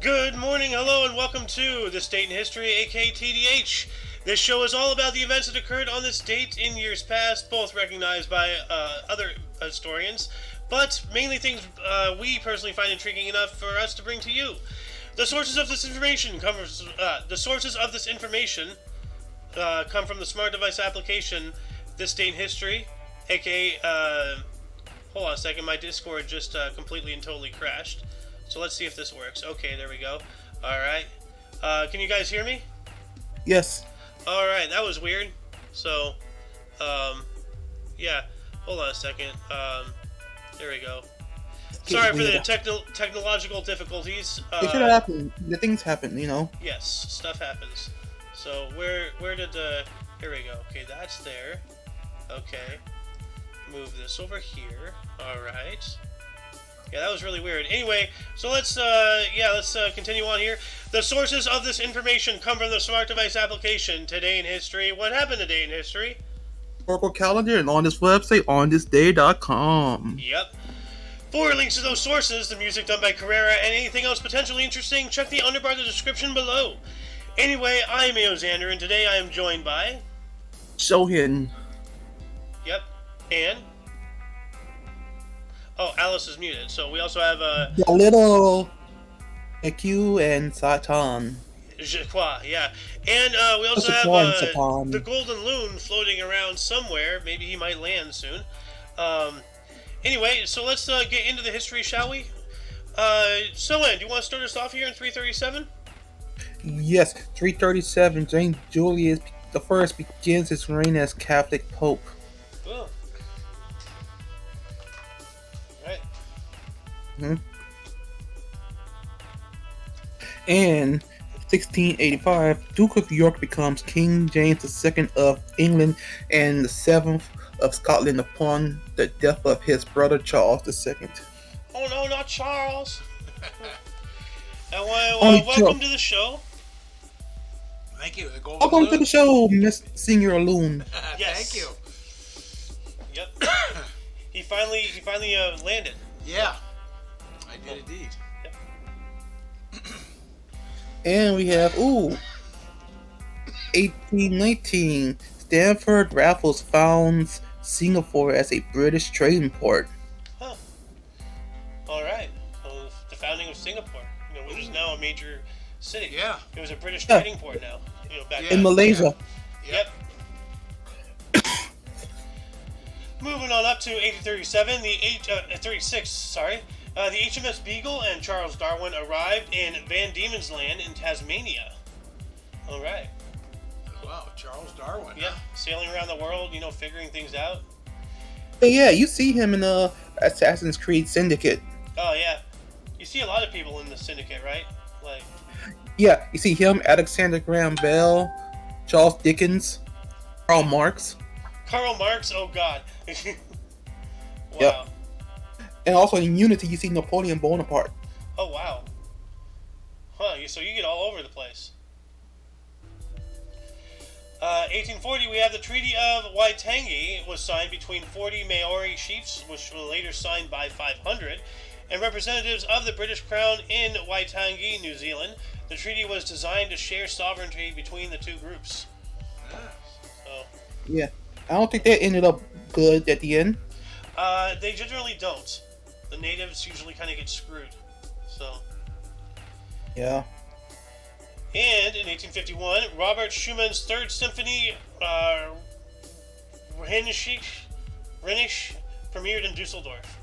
Good morning, hello, and welcome to This Date in History, aka TDH. This show is all about the events that occurred on this date in years past, both recognized by other historians, but mainly things we personally find intriguing enough for us to bring to you. The sources of this information come from the smart device application This Date in History, aka hold on a second, my Discord just completely and totally crashed. So let's see if this works. Okay, there we go. Alright. Can you guys hear me? Yes. Alright, that was weird. So, yeah. Hold on a second. There we go. Sorry for the technological difficulties. It should happen. The things happen, you know. Yes, stuff happens. So, where did the... Here we go. Okay, that's there. Okay. Move this over here. Alright. Yeah, that was really weird. Anyway, so let's continue on here. The sources of this information come from the smart device application Today in History. What happened today in history? Oracle calendar and on this website, onthisday.com. Yep. For links to those sources, the music done by Carrera, and anything else potentially interesting, check the underbar of the description below. Anyway, I'm Xander, and today I am joined by... Shohin. Yep. And... Oh, Alice is muted. So we also have The little Q and Satan. Yeah. And we also have the Golden Loon floating around somewhere. Maybe he might land soon. Anyway, so let's get into the history, shall we? Soen, do you want to start us off here in 337? Yes, 337. James Julius I begins his reign as Catholic Pope. Oh. Right. Mm-hmm. In 1685, Duke of York becomes King James II of England and the 7th of Scotland upon the death of his brother Charles II. Oh no, not Charles! Welcome to the show. Thank you. Welcome to the show, Miss Senior Loon. Yes. Thank you. Yep. He finally landed. Yeah, I did indeed. Yep. And we have 1819. Stanford Raffles founds Singapore as a British trading port. Huh. All right. So the founding of Singapore, which is now a major city. Yeah. It was a British trading port now. Back in Malaysia. Yeah. Yep. Moving on up to 1837, the HMS Beagle and Charles Darwin arrived in Van Diemen's Land in Tasmania. All right. Wow, Charles Darwin. Yeah, sailing around the world, figuring things out. But yeah, you see him in Assassin's Creed Syndicate. Oh yeah, you see a lot of people in the Syndicate, right? Yeah, you see him, Alexander Graham Bell, Charles Dickens, Karl Marx. Karl Marx, oh god. Wow. Yep. And also in Unity, you see Napoleon Bonaparte. Oh wow. Huh, so you get all over the place. 1840, we have the Treaty of Waitangi was signed between 40 Maori chiefs, which were later signed by 500, and representatives of the British Crown in Waitangi, New Zealand. The treaty was designed to share sovereignty between the two groups. So, yeah. I don't think that ended up good at the end. They generally don't. The natives usually kind of get screwed. So. Yeah. And in 1851, Robert Schumann's Third Symphony, Rhenish, premiered in Dusseldorf.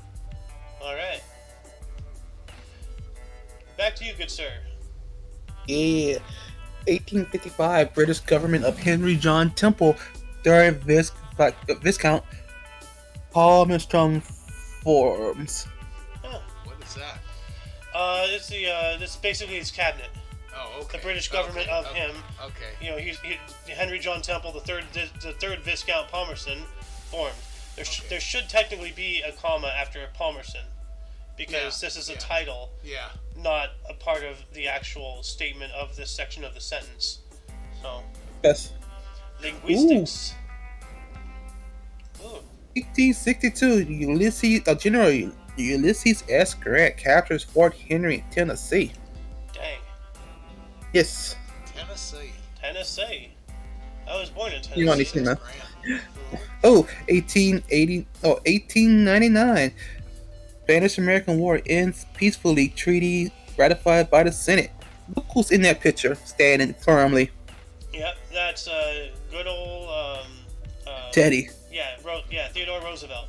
All right. Back to you, good sir. Yeah. 1855, British government of Henry John Temple, 3rd Viscount Palmerston forms. Huh. What is that? It's basically his cabinet. Oh, okay. The British government of him. Okay. He's Henry John Temple, the third Viscount Palmerston, formed. There should technically be a comma after Palmerston, because this is a title, not a part of the actual statement of this section of the sentence. So. Yes. Linguistics. Ooh. 1862, General Ulysses S. Grant captures Fort Henry, Tennessee. Dang. Yes. Tennessee. I was born in You only Tennessee. seen that. Grand. Oh, 1899. Spanish-American War ends peacefully. Treaty ratified by the Senate. Look who's in that picture, standing firmly. Yep, that's good old Teddy. yeah, Theodore Roosevelt.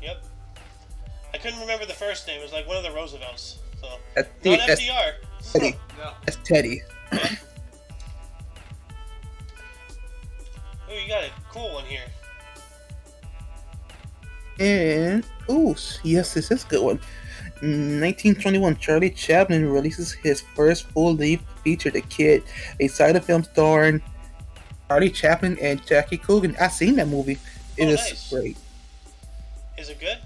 Yep. I couldn't remember the first name. It was like one of the Roosevelts. So not That's FDR. Teddy. No. That's Teddy. Yep. Oh, you got a cool one here. And yes, this is a good one. 1921, Charlie Chaplin releases his first full-length feature, The Kid, a silent film starring Charlie Chaplin and Jackie Coogan. I've seen that movie. It is Nice. great. Is it good?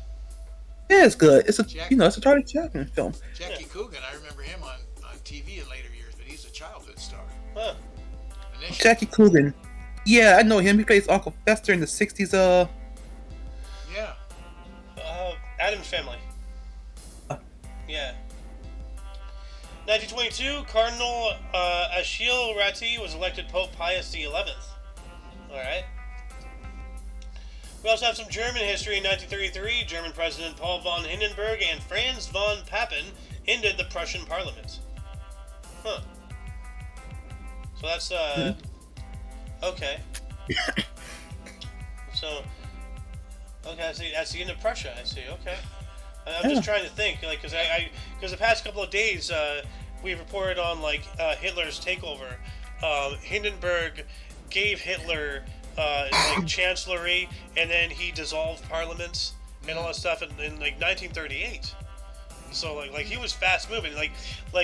Yeah, it's good. It's a Jack- it's a Charlie Chaplin film. Jackie Coogan, I remember him on TV in later years, but he's a childhood star. Huh. Initially. Jackie Coogan. Yeah, I know him. He plays Uncle Fester in the 60s. Yeah. Addams Family. Yeah. 1922, Cardinal Achille Ratti was elected Pope Pius XI. Alright. We also have some German history in 1933. German President Paul von Hindenburg and Franz von Papen ended the Prussian Parliament. Huh. So that's, okay. So, okay, that's the end of Prussia, I see, okay. I'm just trying to think, like, because the past couple of days, we've reported on, like, Hitler's takeover. Hindenburg gave Hitler, like, chancellery, and then he dissolved parliaments and all that stuff in like, 1938. So, like he was fast moving. Like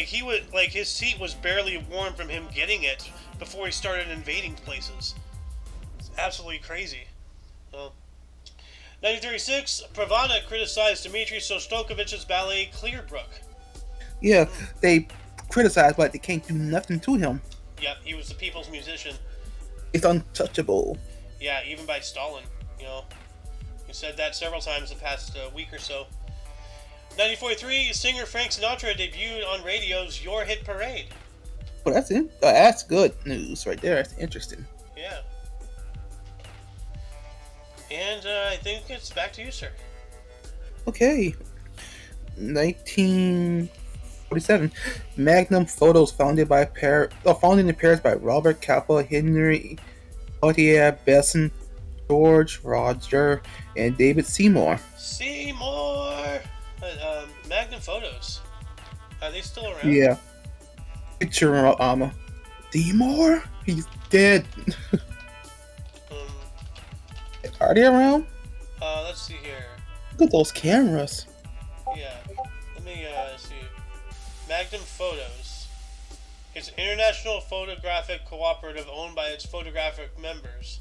he would, like, his seat was barely warm from him getting it before he started invading places. It's absolutely crazy. Well, 1936, Pravana criticized Dmitry Shostakovich's ballet Clearbrook. Yeah, they criticize, but they can't do nothing to him. Yeah, he was the people's musician. It's untouchable. Yeah, even by Stalin, you know. He said that several times the past week or so. 1943, singer Frank Sinatra debuted on radio's Your Hit Parade. Well, that's it. That's good news right there. That's interesting. Yeah. And I think it's back to you, sir. Okay. 1947. Magnum Photos, founded in Paris by Robert Capa, Henry Gautier, Besson, George Roger, and David Seymour. Magnum Photos. Are they still around? Yeah. Picture Seymour? He's dead. Are they around? Let's see here. Look at those cameras. Yeah. Let me see. Magnum Photos. It's an international photographic cooperative owned by its photographic members.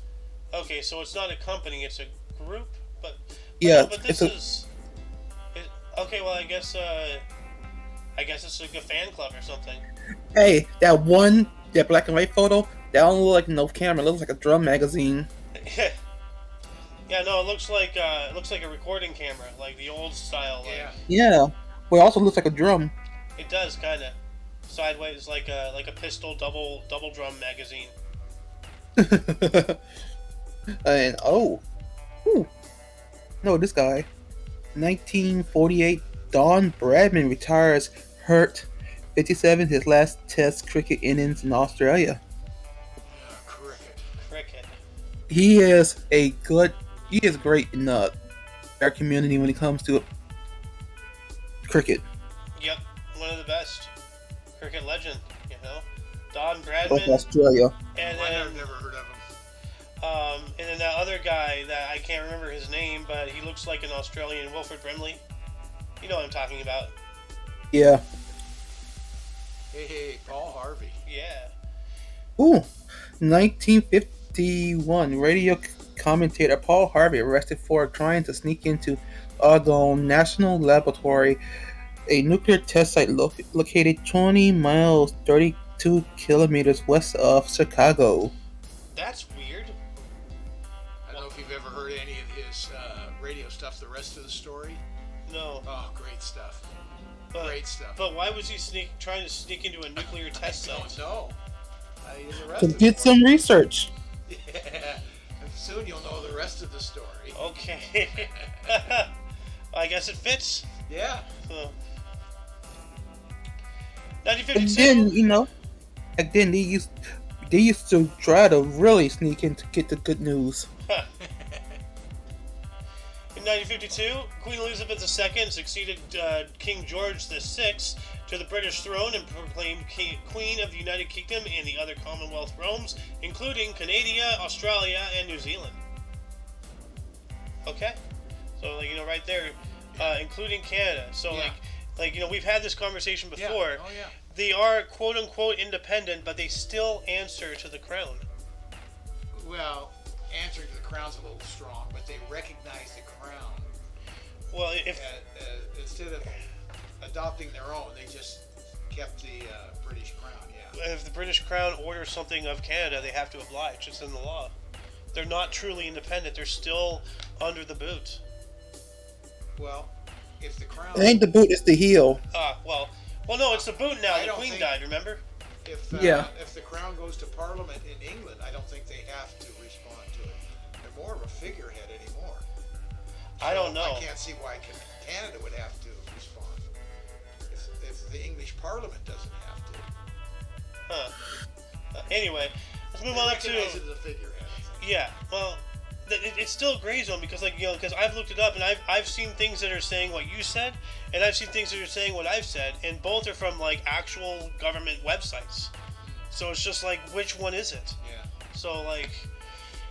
Okay, so it's not a company, it's a group, but Yeah, but this is okay. Well, I guess it's like a fan club or something. Hey, that black and white photo, that don't look like no camera. It looks like a drum magazine. Yeah, no, it looks like a recording camera, like the old style. Like, Yeah. Well, it also looks like a drum. It does kind of sideways, like a pistol double drum magazine. And no, this guy. 1948, Don Bradman retires, hurt. 57, his last Test cricket innings in Australia. Cricket. He is great in our community when it comes to cricket. Yep, one of the best. Cricket legend, you know. Don Of Bradman. Australia. And then, I've never heard of him. And then that other guy that I can't remember his name, but he looks like an Australian, Wilfred Brimley. You know what I'm talking about. Yeah. Hey, Paul Harvey. Yeah. 1951, radio commentator Paul Harvey arrested for trying to sneak into Argonne National Laboratory, a nuclear test site located 20 miles, 32 kilometers west of Chicago. That's weird. I don't know if you've ever heard any of his radio stuff, the rest of the story. No. Oh, great stuff. Great stuff. But why was he trying to sneak into a nuclear test I site? don't know. He was To arrested. get for some it. research. Yeah. And soon you'll know the rest of the story. Okay. I guess it fits. Yeah. So. And 1952. then, back then they used to try to really sneak in to get the good news. In 1952, Queen Elizabeth II succeeded King George VI to the British throne and proclaimed Queen of the United Kingdom and the other Commonwealth realms, including Canada, Australia, and New Zealand. Okay, so right there, including Canada. So Yeah. we've had this conversation before. Yeah. Oh yeah. They are quote unquote independent, but they still answer to the crown. Well, answering to the crown's a little strong, but they recognize the crown. Well, if Instead of adopting their own, they just kept the British crown. Yeah. if the British crown orders something of Canada, they have to oblige. It's in the law. They're not truly independent. They're still under the boot. Well, if the crown. It ain't the boot, it's the heel. Well, no, it's the boot now. I The don't Queen think- died, remember? If the crown goes to Parliament in England, I don't think they have to respond to it. They're more of a figurehead anymore. I don't know. I can't see why Canada would have to respond if the English Parliament doesn't have to. Huh. Anyway, let's move on up Recognize to. it as a figurehead. I think. Yeah, well, it's still a gray zone because, because I've looked it up and I've seen things that are saying what you said, and I've seen things that are saying what I've said, and both are from actual government websites. So it's just which one is it? Yeah. So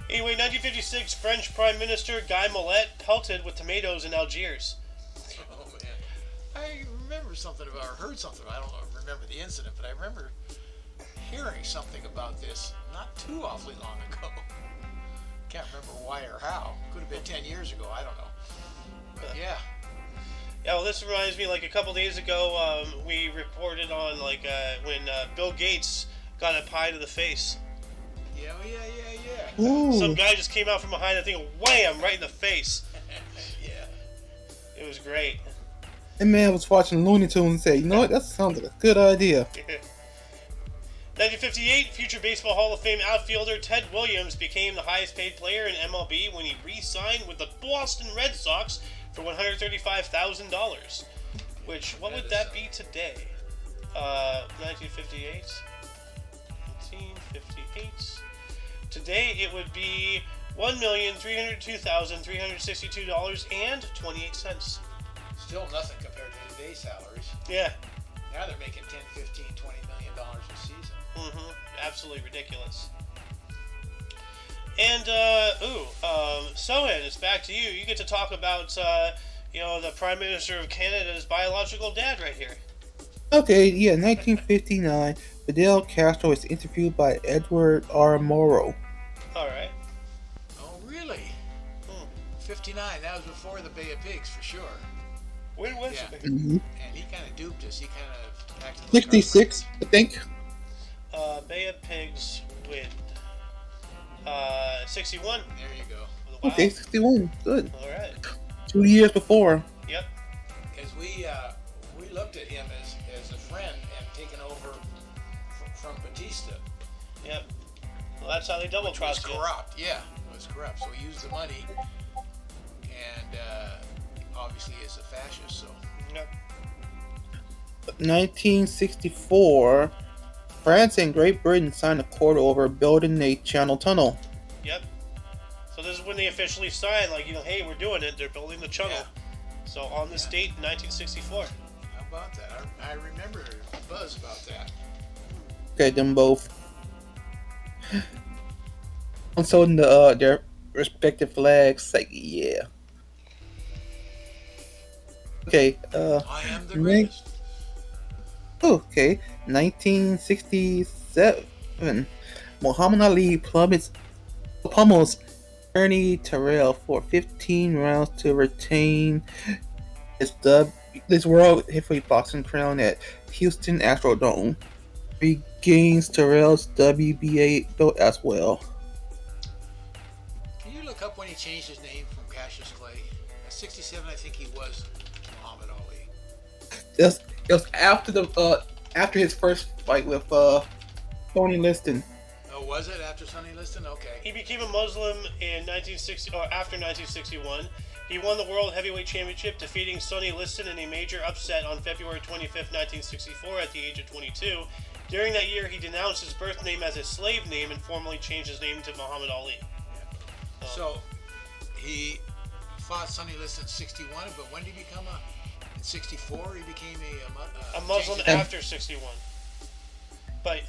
anyway, 1956, French Prime Minister Guy Mollet pelted with tomatoes in Algiers. Oh man, I remember something about, or heard something. I don't remember the incident, but I remember hearing something about this not too awfully long ago. Can't remember why or how. Could have been 10 years ago. I don't know. But yeah. Yeah, well, this reminds me, a couple days ago, we reported on when Bill Gates got a pie to the face. Yeah. Ooh. Some guy just came out from behind the thing and wham, right in the face. Yeah. It was great. And man was watching Looney Tunes and said, you know what, that sounds like a good idea. 1958, future Baseball Hall of Fame outfielder Ted Williams became the highest paid player in MLB when he re-signed with the Boston Red Sox for $135,000. Which, what would that be today? 1958. 1958. Today it would be $1,302,362.28. Still nothing compared to today's salaries. Yeah. Now they're making 10, 15, $20 million a season. Absolutely ridiculous. And Sohan, it's back to you. You get to talk about the Prime Minister of Canada's biological dad right here. Okay, yeah, 1959, Fidel Castro is interviewed by Edward R. Morrow. All right. Oh, really? 59. That was before the Bay of Pigs, for sure. When was Yeah. it? Mhm. And he kind of duped us. He kind of acted like 66, I think. Bay of Pigs win. 61. There you go. Wow. Okay, 61, good. All right. 2 years before. Yep. Because we looked at him as a friend and taken over from Batista. Yep. Well, that's how they double Which was crossed you. corrupt. Yeah, it was corrupt. So he used the money, and obviously is a fascist. So Yep. 1964, France and Great Britain signed a accord over building a channel tunnel. Yep. So this is when they officially signed, hey, we're doing it. They're building the tunnel. Yeah. So on this date, 1964. how about that? I remember a buzz about that. Okay, them both. Also, their respective flags, yeah. Okay, I am the Right. greatest. okay, 1967, Muhammad Ali pummels Ernie Terrell for 15 rounds to retain his World Heavyweight Boxing crown at Houston Astrodome. Regains Terrell's WBA belt as well. Can you look up when he changed his name from Cassius Clay? At 67, I think he was Muhammad Ali. it was after his first fight with Tony Liston. Oh, was it after Sonny Liston? Okay. He became a Muslim in 1960 or after 1961. He won the World Heavyweight Championship, defeating Sonny Liston in a major upset on February 25th, 1964, at the age of 22. During that year, he denounced his birth name as a slave name and formally changed his name to Muhammad Ali. So he fought Sonny Liston in 61, but when did he become in 64? He became a Muslim changed after 61. But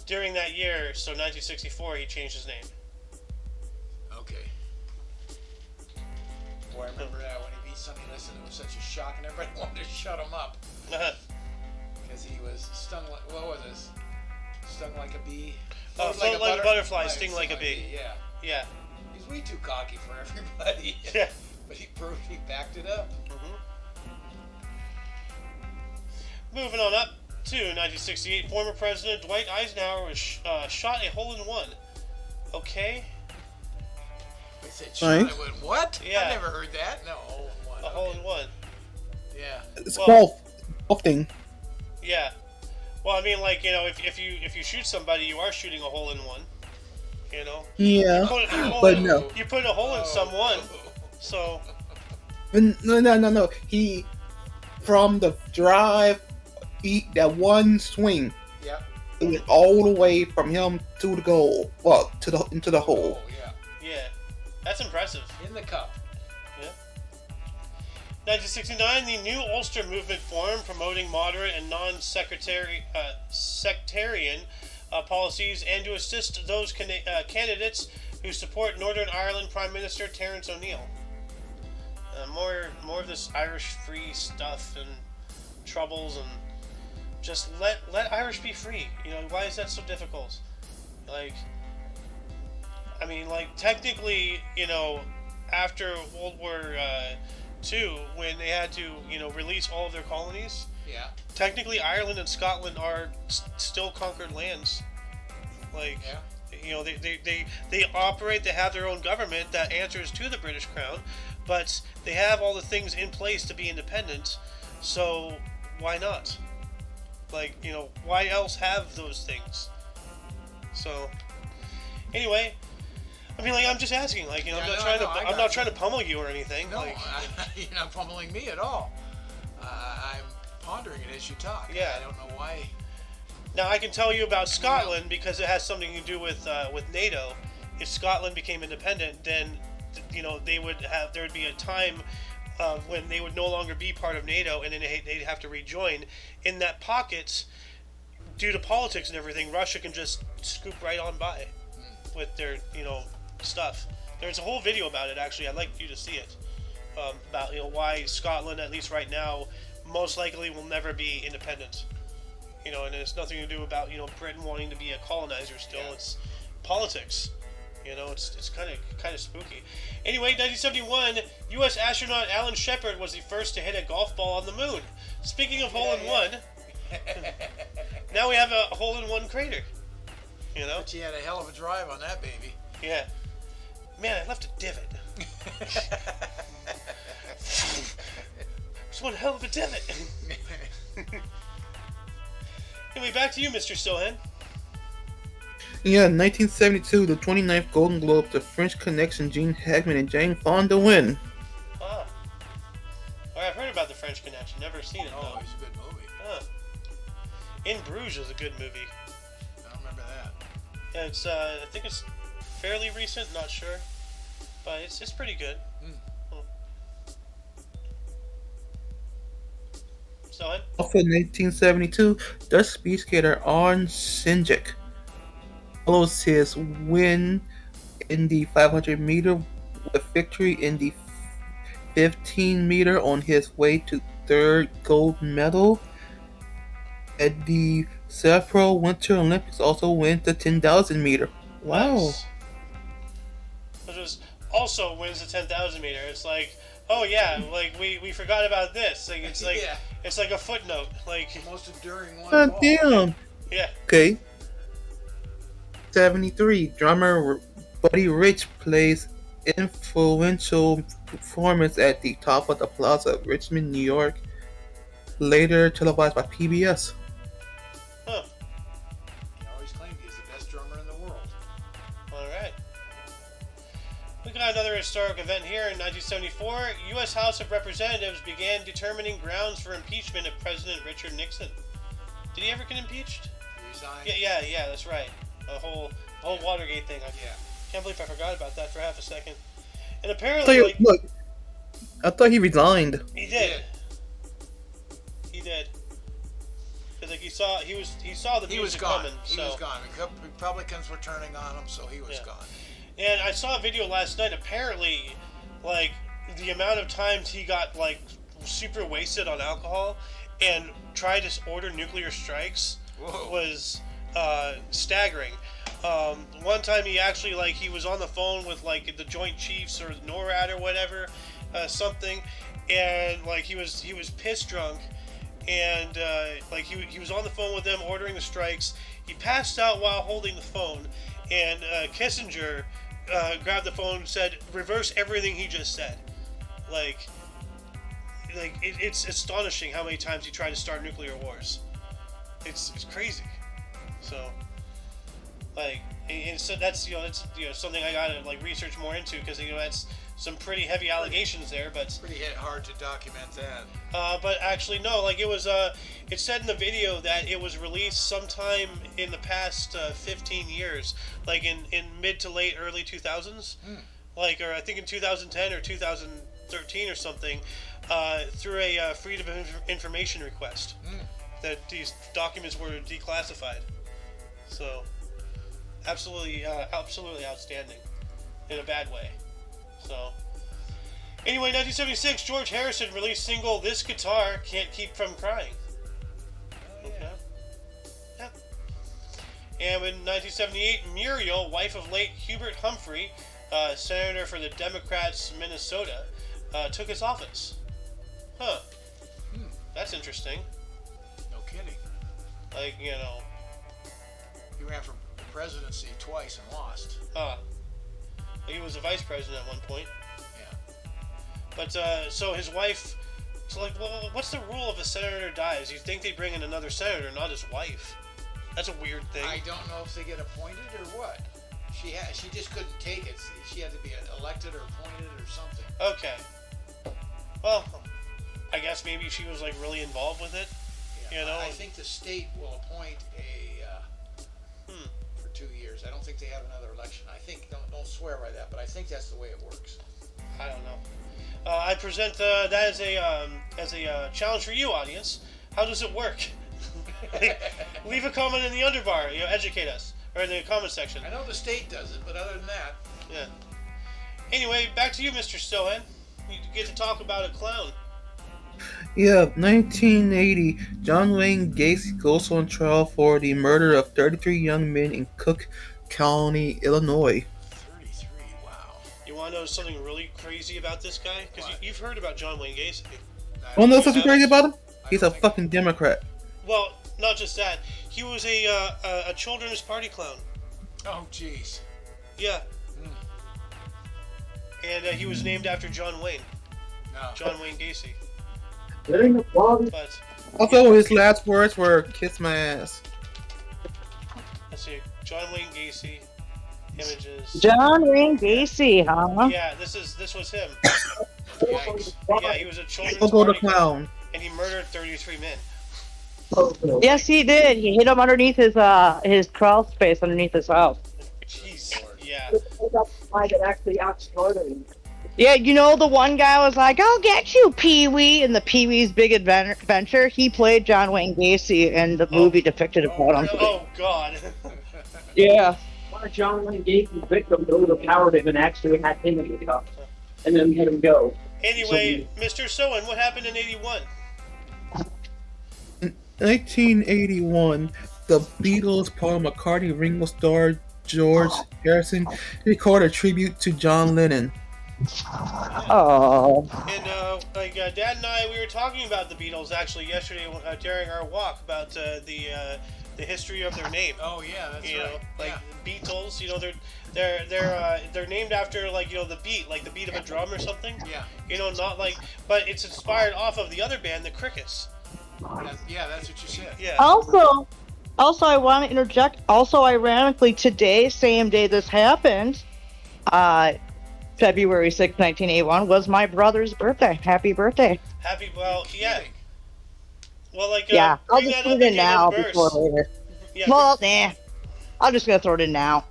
during that year, so 1964, he changed his name. Okay. Boy, I remember that when he beat Sonny Liston, it was such a shock, and everybody wanted to shut him up because he was stung like, what was this? Stung like a bee. Float like a butterfly, sting like a bee. Yeah. Yeah. He's way too cocky for everybody. Yeah. But he proved he backed it up. Moving on up to 1968, former President Dwight Eisenhower was shot a hole-in-one. Okay. They said shot. I went, what? Yeah. I never heard that. No, hole-in-one. A hole-in-one. Yeah. It's golf thing. Yeah. Well, I mean, like, you know, if you shoot somebody, you are shooting a hole-in-one. You know. Yeah. No. You put a hole in someone. So. No. He from the drive. That one swing, yeah, it went all the way from him to the goal, well, into the hole. Yeah, that's impressive. In the cup. Yeah. 1969, the New Ulster movement formed, promoting moderate and non-sectarian policies, and to assist those candidates who support Northern Ireland Prime Minister Terence O'Neill. More of this Irish free stuff and troubles and. Just let Irish be free. You know, why is that so difficult? Like, I mean, like, technically, you know, after World War II, when they had to, you know, release all of their colonies, yeah, technically Ireland and Scotland are still conquered lands. Like, yeah. You know, they operate, they have their own government that answers to the British Crown, but they have all the things in place to be independent, so why not? Like, you know, why else have those things? So, anyway, I mean, like, I'm just asking, like, you know, I'm not trying to pummel you or anything. No, like, you're not pummeling me at all. I'm pondering it as you talk. Yeah. I don't know why. Now, I can tell you about Scotland because it has something to do with NATO. If Scotland became independent, then, you know, there would be a time when they would no longer be part of NATO, and then they'd have to rejoin. In that pocket, due to politics and everything, Russia can just scoop right on by with their, you know, stuff. There's a whole video about it, actually. I'd like you to see it. About, you know, why Scotland, at least right now, most likely will never be independent. You know, and it's nothing to do about, you know, Britain wanting to be a colonizer still. Yeah. It's politics. You know, it's kind of spooky. Anyway, 1971, U.S. astronaut Alan Shepard was the first to hit a golf ball on the moon. Speaking of hole-in-one, now we have a hole-in-one crater. You know? But you had a hell of a drive on that baby. Yeah. Man, I left a divot. Just one hell of a divot. Anyway, back to you, Mr. Sohan. Yeah, 1972, the 29th Golden Globe, the French Connection, Gene Hackman and Jane Fonda win. Ah. Well, I've heard about the French Connection, never seen it though. Oh, it's a good movie. Huh. In Bruges is a good movie. I don't remember that. Yeah, it's I think it's fairly recent, not sure, but it's pretty good. So, also, 1972, Dutch speed skater Arne Sinjek follows his win in the 500 meter with victory in the 15 meter on his way to third gold medal. At the Sapporo Winter Olympics, also wins the 10,000 meter. Wow. Nice. Which was also wins the 10,000 meter. It's like, oh yeah, like we forgot about this. Like it's like yeah. It's like a footnote. Like the most enduring one. God damn. Yeah. Okay. 73, drummer Buddy Rich plays influential performance at the top of the Plaza of Richmond, New York, later televised by PBS. Huh. He always claimed he's the best drummer in the world. All right. We got another historic event here in 1974. U.S. House of Representatives began determining grounds for impeachment of President Richard Nixon. Did he ever get impeached? He resigned. Yeah, that's right. The whole Watergate thing. I can't believe I forgot about that for half a second. And apparently, I thought he resigned. He did. Because like he saw the He was music gone. coming. He was gone. Republicans were turning on him, so he was gone. And I saw a video last night. Apparently, like the amount of times he got like super wasted on alcohol and tried to order nuclear strikes was staggering. One time he actually he was on the phone with like the Joint Chiefs or NORAD or whatever, something, and like he was pissed drunk, and he was on the phone with them ordering the strikes. He passed out while holding the phone, and Kissinger grabbed the phone and said, "Reverse everything he just said." It's astonishing how many times he tried to start nuclear wars. It's crazy. So, and so that's something I gotta research more into, because that's some pretty heavy allegations there. But pretty hard to document that. But actually no, it was it said in the video that it was released sometime in the past 15 years, in mid to late early 2000s, or I think in 2010 or 2013 or something, through a Freedom of Information request. That these documents were declassified. So, absolutely outstanding, in a bad way. So, anyway, 1976, George Harrison released single "This Guitar Can't Keep From Crying." Okay. Yep. And in 1978, Muriel, wife of late Hubert Humphrey, senator for the Democrats, Minnesota, took his office. Huh. That's interesting. No kidding. He ran for presidency twice and lost. He was a vice president at one point. Yeah. But, so his wife... So, what's the rule if a senator dies? You'd think they bring in another senator, not his wife. That's a weird thing. I don't know if they get appointed or what. She just couldn't take it. She had to be elected or appointed or something. Okay. Well, I guess maybe she was, really involved with it. Yeah, I think the state will appoint for 2 years. I don't think they have another election. I think, don't swear by that, but I think that's the way it works. I don't know. I present that as a challenge for you, audience. How does it work? Leave a comment in the underbar. Educate us, or in the comment section. I know the state does it, but other than that, yeah. Anyway, back to you, Mr. Stohan. You get to talk about a clown. Yeah, 1980, John Wayne Gacy goes on trial for the murder of 33 young men in Cook County, Illinois. 33, wow. You want to know something really crazy about this guy? Because you've heard about John Wayne Gacy. Want to know something crazy about him? He's a fucking Democrat. Well, not just that. He was a children's party clown. Oh, jeez. Yeah. And he was named after John Wayne. No. John Wayne Gacy. But also, his last words were "kiss my ass." Let's see. John Wayne Gacy. Images. John Wayne Gacy, huh? Yeah, this was him. Yikes. Yeah, he was a children's Logo the party clown. and he murdered 33 men. Yes, he did. He hit him underneath his crawl space underneath his house. Jeez. Yeah. Yeah, the one guy was like, "I'll get you, Pee-wee," in the Pee-wee's Big Adventure. He played John Wayne Gacy, and the movie depicted about him. Oh, God. Yeah. John Wayne Gacy's victim overpowered him and actually had him in the cup, and then let him go. Anyway, Mr. Sohan, what happened in 81? In 1981, the Beatles, Paul McCartney, Ringo Starr, George Harrison recorded a tribute to John Lennon. Oh. And Dad and I, we were talking about the Beatles actually yesterday during our walk about the history of their name. Oh yeah, that's right. Beatles, they're named after the beat, the beat of a drum or something. Yeah. Not but it's inspired off of the other band, the Crickets. That's what you said. Yeah. Also, I want to interject. Also, ironically, today, same day this happened, February 6th, 1981, was my brother's birthday. Happy birthday. Happy. Well, yeah. Kidding. Well, like, Yeah, I'll bring just that put up it in again now in before verse. later. Yeah. Well, nah. I'm just going to throw it in now.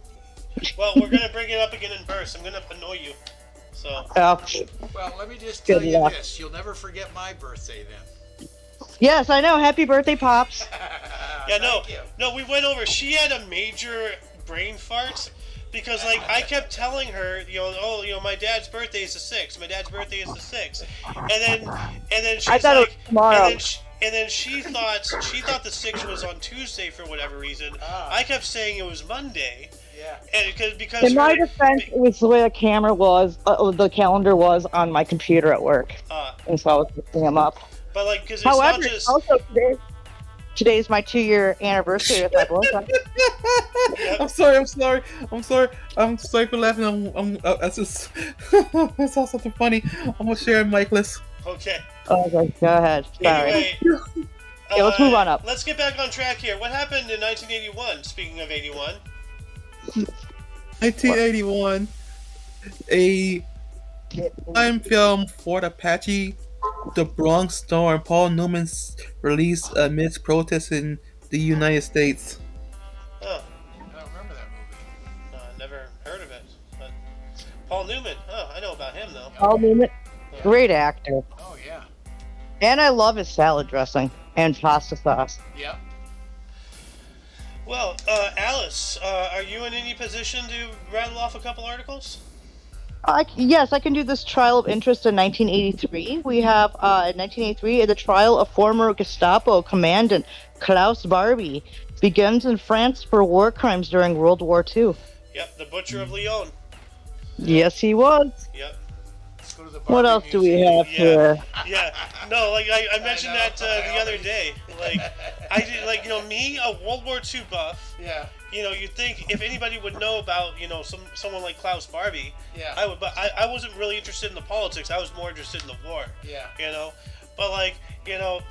Well, we're gonna bring it up again in verse. I'm gonna annoy you. So. Oh, Well, let me just Good tell you luck. this: you'll never forget my birthday then. yes, I know. Happy birthday, Pops. Yeah, no, Thank you. no, we went over. She had a major brain fart because, like, I kept telling her, my dad's birthday is the 6th. My dad's birthday is the 6th, and then she's I thought it like, was tomorrow. and then she thought the 6th was on Tuesday for whatever reason. I kept saying it was Monday, Yeah. and because In my her- defense, it was the way the camera was, the calendar was on my computer at work. And so I was looking them up. but like, because it's However, not just. also today's my 2-year anniversary with my boyfriend. Yep. I'm sorry for laughing. That's just I saw something funny. I'm gonna share it, Michaelis. Okay. Okay, go ahead. Sorry. Anyway, Okay, let's move on up. Let's get back on track here. What happened in 1981? Speaking of 81. 1981, a crime film Fort Apache, The Bronx Storm, Paul Newman's release amidst protests in the United States. Oh, I don't remember that movie. never heard of it. But Paul Newman. Oh, I know about him though. Paul Newman, great actor. Oh yeah. And I love his salad dressing and pasta sauce. Yep. Well, Alice, are you in any position to rattle off a couple articles? Yes, I can do this trial of interest in 1983. We have, in 1983, the trial of former Gestapo commandant Klaus Barbie begins in France for war crimes during World War II. Yep, the Butcher of Lyon. Yes, he was. Yep. Let's go to the What Barbie else do we Museum. have here? Yeah. No, like I mentioned know. that the other day. Like I did, like me, a World War II buff. Yeah. You'd think if anybody would know about, someone like Klaus Barbie, Yeah. I would. But I wasn't really interested in the politics. I was more interested in the war. Yeah. But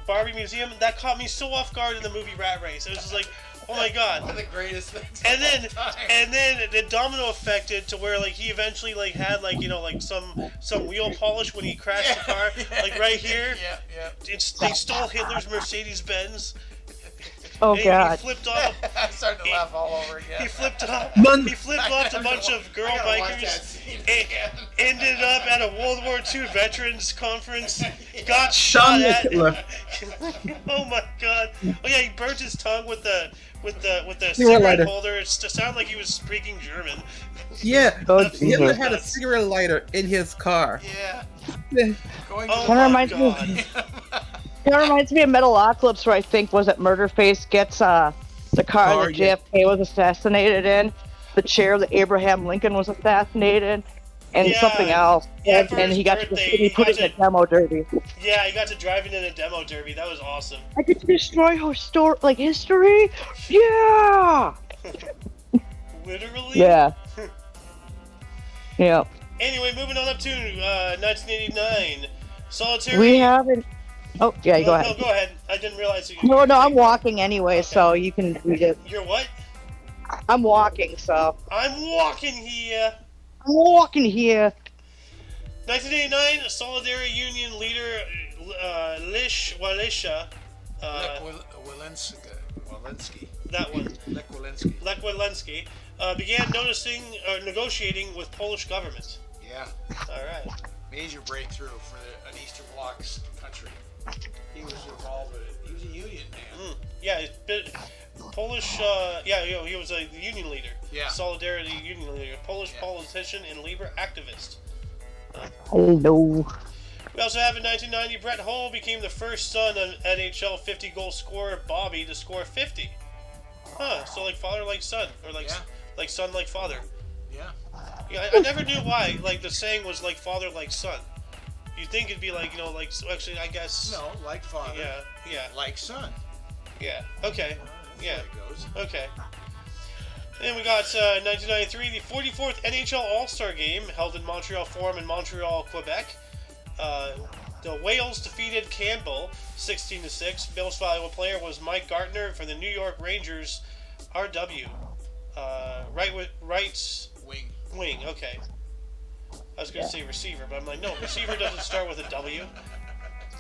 Barbie Museum, that caught me so off guard in the movie Rat Race. It was just like, oh my god. One of the greatest things. And of then, all time. and then the domino affected to where he eventually had some wheel polish when he crashed the car, right here. Yeah. They stole Hitler's Mercedes Benz. Oh, He God. flipped off. I'm starting to laugh all over again. He flipped off. Mon- He flipped off a bunch of girl I gotta watch that bikers. scene and again. ended up at a World War II veterans conference. Got shot Son of at. Hitler. Oh my god! Oh yeah, he burnt his tongue with the Cigarette cigarette lighter. holder. It sounded like he was speaking German. Yeah, Oh, Hitler Jesus. had a cigarette lighter in his car. Yeah. Yeah. Going Oh to Kinda my reminds me of- god! It reminds me of Metalocalypse, where I think was it Murderface gets the car Car, that yeah. JFK was assassinated in, the chair that Abraham Lincoln was assassinated, and Yeah. something else. Yeah, for and his he got birthday, he put he it in a got demo derby. Yeah, he got to drive it in a demo derby. That was awesome. I get to destroy history. Yeah. Literally. Yeah. Yeah. Anyway, moving on up to 1989. Solitary. We haven't. Oh yeah, you go ahead. No, go ahead. I didn't realize you. No, I'm walking anyway, so you can read it. You're what? I'm walking, so I'm walking here. I'm walking here. 1989, Solidarity Union leader Lish Walisha. Lech Walensky. That one. Lech Walensky. Lech Walensky began negotiating with Polish government. Yeah. All right. Major breakthrough for an Eastern Bloc's country. He was involved with it. He was a union man. Yeah, Polish. He was a union leader. Yeah. Solidarity Union leader, Polish Yeah. politician and labor activist. Hello. We also have in 1990, Brett Hull became the first son of NHL 50-goal scorer Bobby to score 50. Huh? So like father like son, or like Yeah. like son like father. Yeah. Yeah, I never knew why. Like the saying was like father like son. You'd think it'd be like actually I guess. No, like father. Yeah. Like son. Yeah. Okay. That's Yeah. how it goes. Okay. Then we got 1993, the 44th NHL All-Star Game held in Montreal Forum in Montreal, Quebec. The Whales defeated Campbell 16-6. Most valuable player was Mike Gartner for the New York Rangers. RW. Right wing. Okay. I was going to say receiver, but I'm like, no, receiver doesn't start with a W.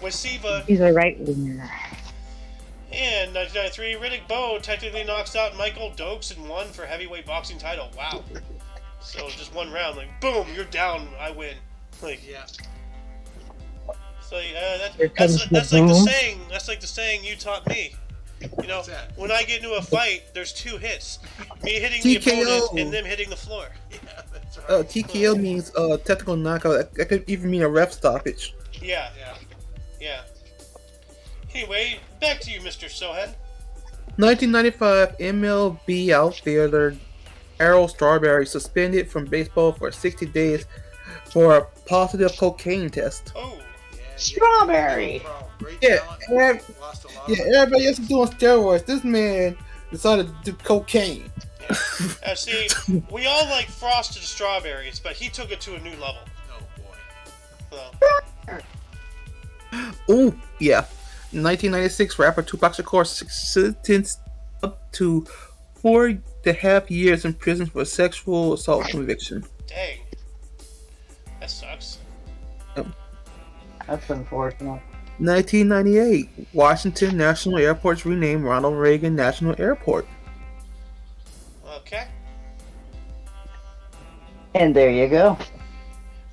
Wasiva. He's a right winger. And 1993, Riddick Bowe technically knocks out Michael Dokes and won for heavyweight boxing title. Wow. So just one round, like, boom, you're down, I win. Like, Yeah. so comes that's the like the boom. saying. That's like the saying you taught me. You know, What's that? when I get into a fight, there's two hits: me hitting the TKO. opponent and them hitting the floor. Yeah, that's right. TKO means technical knockout. That could even mean a ref stoppage. Yeah, Yeah. Anyway, back to you, Mr. Sohan. 1995 MLB outfielder Errol Strawberry suspended from baseball for 60 days for a positive cocaine test. Oh, Yeah, Strawberry. no problem. Great Yeah, talent. Lost a lot. Yeah, everybody else is doing steroids. This man decided to do cocaine. yeah. See, we all like frosted strawberries, but he took it to a new level. Oh boy. So, Ooh, yeah. 1996 rapper Tupac Shakur sentenced up to 4.5 years in prison for sexual assault conviction. dang, that sucks. That's unfortunate. 1998 Washington National Airport's renamed Ronald Reagan National Airport. Okay, And there you go.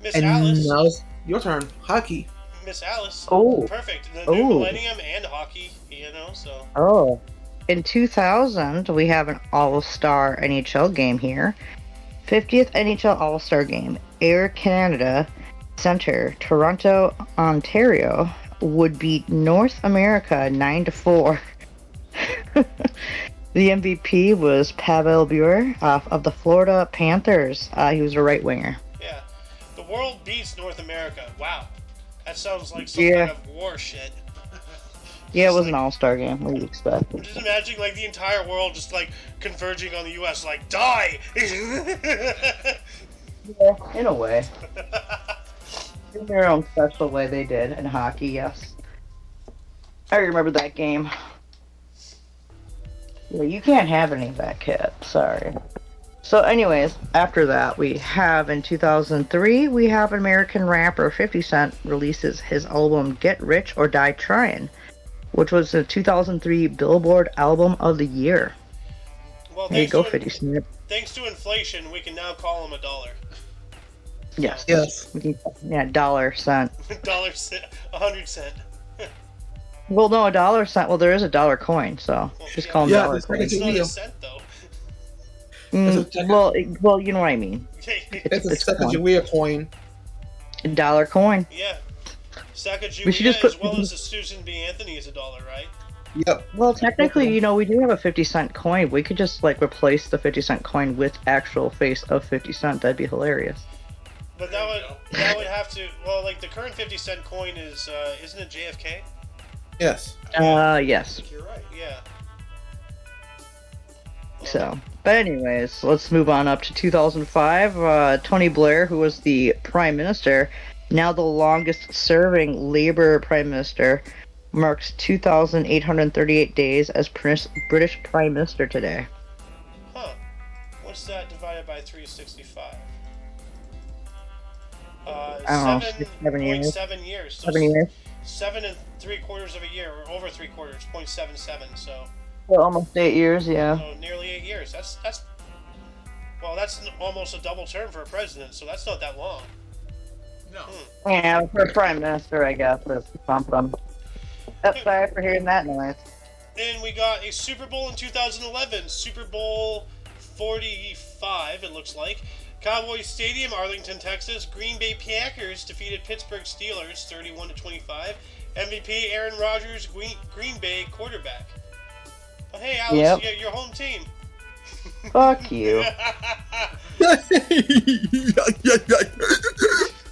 Miss And Alice. now it's your turn. Hockey. Miss Alice. Oh. Perfect. The new Oh. millennium and hockey, you know, so. Oh. In 2000, we have an All-Star NHL game here. 50th NHL All-Star game. Air Canada Center, Toronto, Ontario would beat North America 9-4. The MVP was Pavel Bure of the Florida Panthers. He was a right winger. Yeah. The world beats North America. Wow. That sounds like some Yeah. kind of war shit. Yeah, it Just was an like- All-Star game. What do you expect? Just imagine, like, the entire world just, like, converging on the U.S., like, die! Yeah, in a way. In their own special way, they did in hockey. Yes, I remember that game. Yeah, you can't have any of that, kid. Sorry. So, anyways, after that, we have in 2003, we have American rapper 50 Cent releases his album "Get Rich or Die Tryin'," which was the 2003 Billboard Album of the Year. Well, There you go, 50 Cent. thanks to inflation, we can now call him $1. Yes. Yes. Yeah, $1. $1, 100 cent. Well, no, $1. Well, there is a dollar coin, so just call them Yeah, dollar it's coins. It's not Deal. a cent, though. Well, you know what I mean. It's a It's Sacagawea coin. A dollar coin. Yeah. We should just Sacagawea, put- as well as the Susan B. Anthony, is $1, right? Yep. Well, technically, we do have a 50-cent coin. We could just replace the 50-cent coin with actual face of 50 Cent. That'd be hilarious. But There you that would have to. Well, like the current 50-cent coin is, isn't it JFK? Yes. Yes. You're right. Yeah. So, but anyways, let's move on up to 2005. Tony Blair, who was the Prime Minister, now the longest-serving Labour Prime Minister, marks 2,838 days as British Prime Minister today. Huh. What's that divided by 365? I don't know, 7 years. 7 years. So 7 years. 7 3/4 of a year, or over 3/4, 0.77. So, Well, almost 8 years, yeah. nearly 8 years. That's well, that's almost a double term for a president. So that's not that long. No. Yeah, for Prime Minister, I guess. That's something. Oh, sorry for hearing that noise. And we got a Super Bowl in 2011, Super Bowl 45, it looks like. Cowboys Stadium, Arlington, Texas. Green Bay Packers defeated Pittsburgh Steelers 31-25. MVP Aaron Rodgers, Green Bay quarterback. Oh, hey, Alice, Yep. your home team. Fuck you.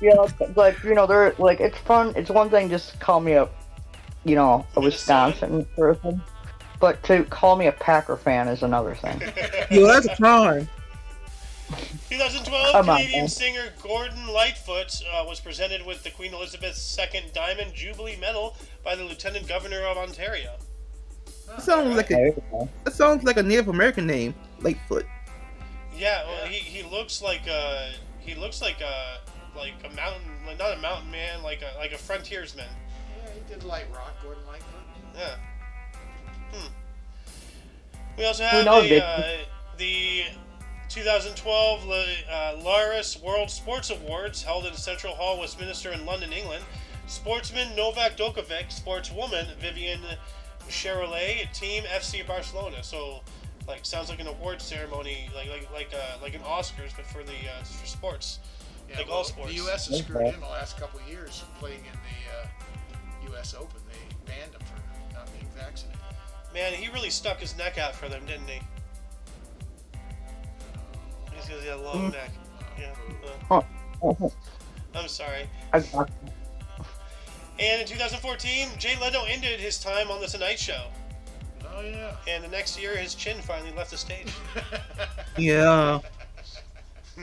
Yeah, like, they're like, it's fun. It's one thing just to call me a Wisconsin person, but to call me a Packer fan is another thing. Yo, that's a crime. 2012, Come on, Canadian man. singer Gordon Lightfoot was presented with the Queen Elizabeth II Diamond Jubilee Medal by the Lieutenant Governor of Ontario. It sounds like There a you go. it sounds like a Native American name, Lightfoot. Yeah, well, Yeah. he looks like a mountain, like not a mountain man, like a frontiersman. Yeah, he did light rock, Gordon Lightfoot. Yeah. We also Who have knows, the 2012 Laris World Sports Awards held in Central Hall, Westminster, in London, England. Sportsman Novak Djokovic, sportswoman Vivian Cherolet, Team FC Barcelona. So, like, sounds like an award ceremony, like an Oscars, but for sports. Yeah, Like well, all sports. The U.S. has screwed in the last couple of years playing in the U.S. Open. They banned him for not being vaccinated. Man, he really stuck his neck out for them, didn't he? Just because he had a long neck. Yeah. Oh, I'm sorry. I got And in 2014, Jay Leno ended his time on The Tonight Show. Oh, yeah. And the next year, his chin finally left the stage. Yeah.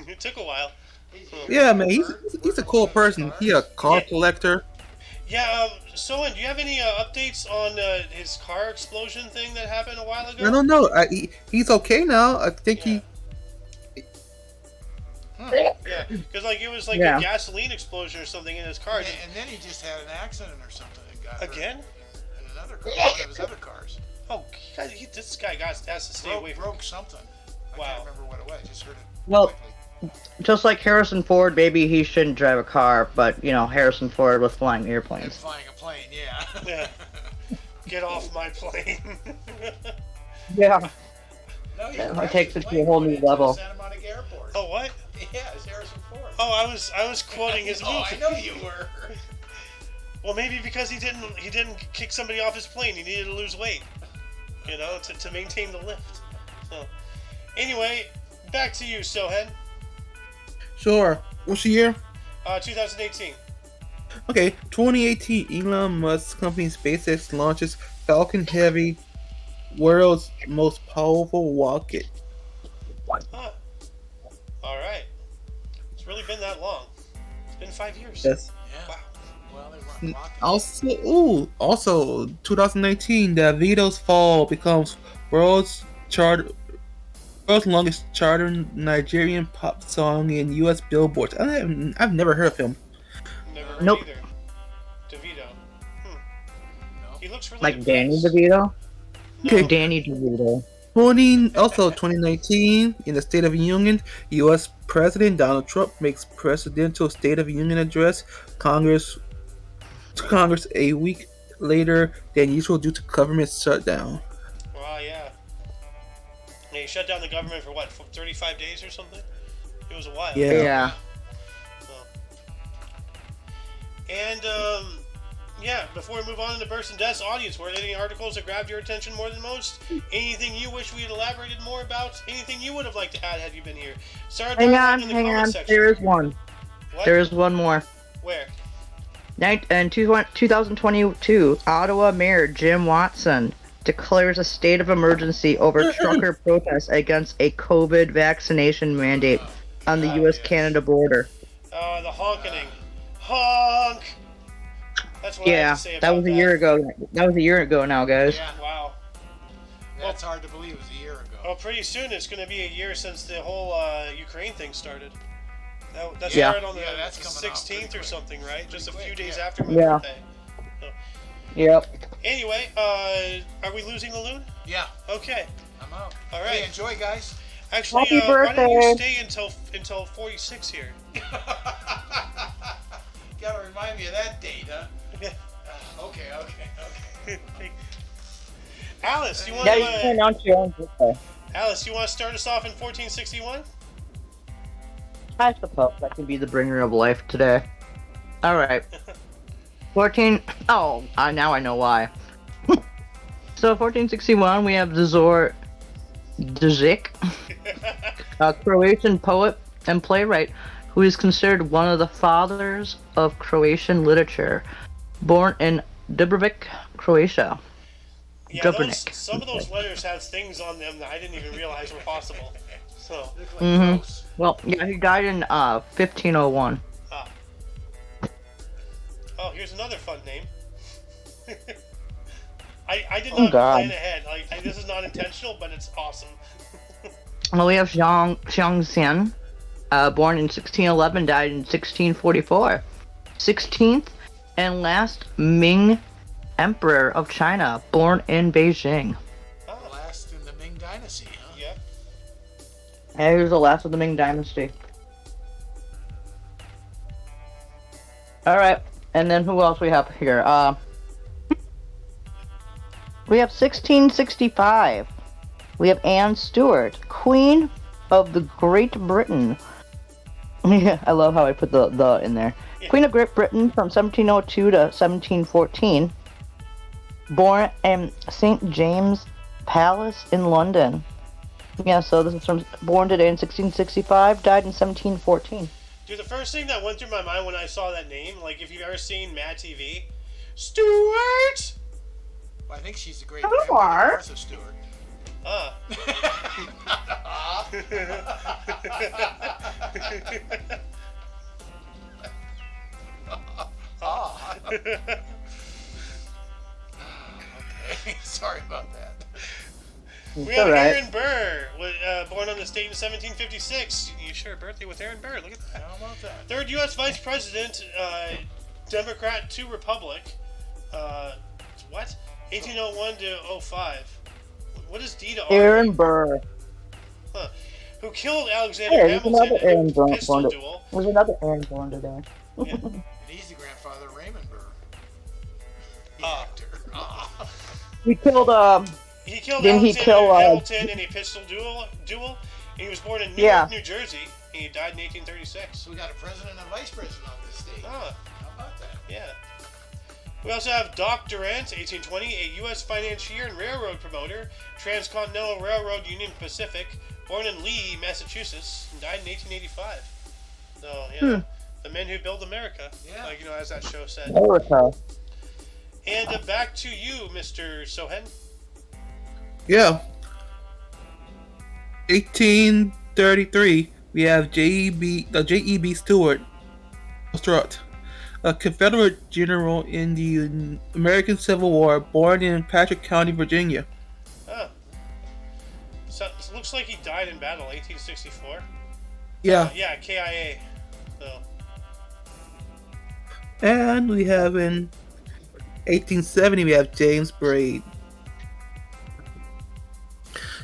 It took a while. Yeah, man, he's a cool person. He a car collector. Yeah, Soen, do you have any updates on his car explosion thing that happened a while ago? I don't know. He's okay now. I think Yeah. Yeah, because like it was like Yeah. a gasoline explosion or something in his car. And then he just had an accident or something and got hurt Again? in another car, one of his other cars. Oh, God, this guy has to stay away from. Broke something. I Wow. can't remember what it was. Just heard it. Well, quickly. just like Harrison Ford, maybe he shouldn't drive a car, but Harrison Ford was flying And airplanes. flying a plane, yeah. Yeah. Get off my plane. Yeah. No, he That crashed takes his it to plane a whole going new into level. Santa Monica Airport. Oh, what? Yeah, it's Harrison Ford. Oh, I was quoting his movie. Oh, I know you were. Well, maybe because he didn't kick somebody off his plane. He needed to lose weight, to maintain the lift. So, anyway, back to you, Sohen. Sure. What's the year? 2018. Okay, 2018. Elon Musk's company SpaceX launches Falcon Heavy, world's most powerful rocket. Huh. All right. It's really been that long. It's been 5 years. Yes. Yeah. Wow. Well, they weren't rockets. Also 2019. Davido's Fall becomes world's longest charted Nigerian pop song in U.S. Billboards. I've never heard of him. Never heard Nope. either. DeVito. No. He looks really Like Danny depressed. DeVito? Okay. Danny DeVito. 2019, in the State of the Union, U.S. President Donald Trump makes presidential State of the Union address to Congress a week later than usual due to government shutdown. Wow, yeah. Yeah, he shut down the government for what, 35 days or something? It was a while. Yeah. Yeah. And, yeah, before we move on to the burst and deaths, audience, were there any articles that grabbed your attention more than most? Anything you wish we had elaborated more about? Anything you would have liked to add had you been here? Start Hang dialogue on, in the hang comment on. section. There is one. What? There is one more. Where? In 2022, Ottawa Mayor Jim Watson declares a state of emergency over trucker protests against a COVID vaccination mandate on the U.S.-Canada border. The honking. Honk! That's what I have Yeah, to say about that was a year ago. That was a year ago now, guys. Yeah. Wow. That's hard to believe. It was a year ago. Well, pretty soon it's going to be a year since the whole Ukraine thing started. That Yeah. started on the Yeah, that's coming up 16th pretty or quick. something, right? Just a Pretty few quick, days yeah. after my Yeah. birthday. Yep. Anyway, are we losing the Loon? Yeah, Okay. I'm out. All Hey, right. enjoy, guys. Actually, Happy why don't you birthday. stay until 46 here? Gotta remind me of that date, huh? Yeah. Okay. Alice, you want Yeah, you can to announce your own birthday. Alice, you want to start us off in 1461? I suppose that can be the bringer of life today. Alright. 14. Oh, now I know why. So, 1461, we have Zor Dzik, a Croatian poet and playwright who is considered one of the fathers of Croatian literature. Born in Dubrovnik, Croatia. Yeah, Dubrovnik. some of those letters have things on them that I didn't even realize were possible. So, Look like Mhm. close. Well, yeah, he died in 1501. ah. Oh, here's another fun name. I did Oh, not God. plan ahead. This is not intentional, but it's awesome. Well, we have Xiang Xian, born in 1611, died in 1644. 16th and last Ming Emperor of China, born in Beijing. Ah, Last in the Ming Dynasty, huh? yeah. Yeah, he was the last of the Ming Dynasty. Alright, and then who else we have here? We have 1665. We have Anne Stewart, Queen of the Great Britain. Yeah, I love how I put the in there. Yeah. Queen of Great Britain from 1702 to 1714. Born in St. James Palace in London. Yeah, so this is from born today in 1665, died in 1714. Dude, the first thing that went through my mind when I saw that name, like if you've ever seen Mad TV, Stewart! Well, I think she's the great Hello, grandmother of Mark. Martha Stewart. Ah. Okay, sorry about that. We It's have alright. Aaron Burr, born on this date in 1756. You share a birthday with Aaron Burr. Look at that. How about that? Third U.S. Vice President, Democrat to Republic. What? 1801 to 05. What is D to R? Aaron Burr. Huh. Who killed Alexander Hey, there's Hamilton another Aaron in a Burr pistol born duel? There's another Aaron born today. Yeah. And he's the grandfather of Raymond Burr. The Ah. actor. Ah. He killed He killed Didn't he Alexander kill, Hamilton in a pistol duel. And he was born in Newark, New Jersey. And he died in 1836. So we got a president and a vice president on this state. Ah, How about that? yeah. We also have Doc Durant, 1820, a U.S. financier and railroad promoter, Transcontinental Railroad Union Pacific, born in Lee, Massachusetts, and died in 1885. So, yeah, the men who build America, Yeah. like, as that show said. America. And back to you, Mr. Sohen. Yeah. 1833, we have J.E.B. Stuart, a Confederate general in the American Civil War, born in Patrick County, Virginia. Ah. So, it looks like he died in battle, 1864. Yeah. Yeah, KIA. So, And we have in 1870, we have James Braid,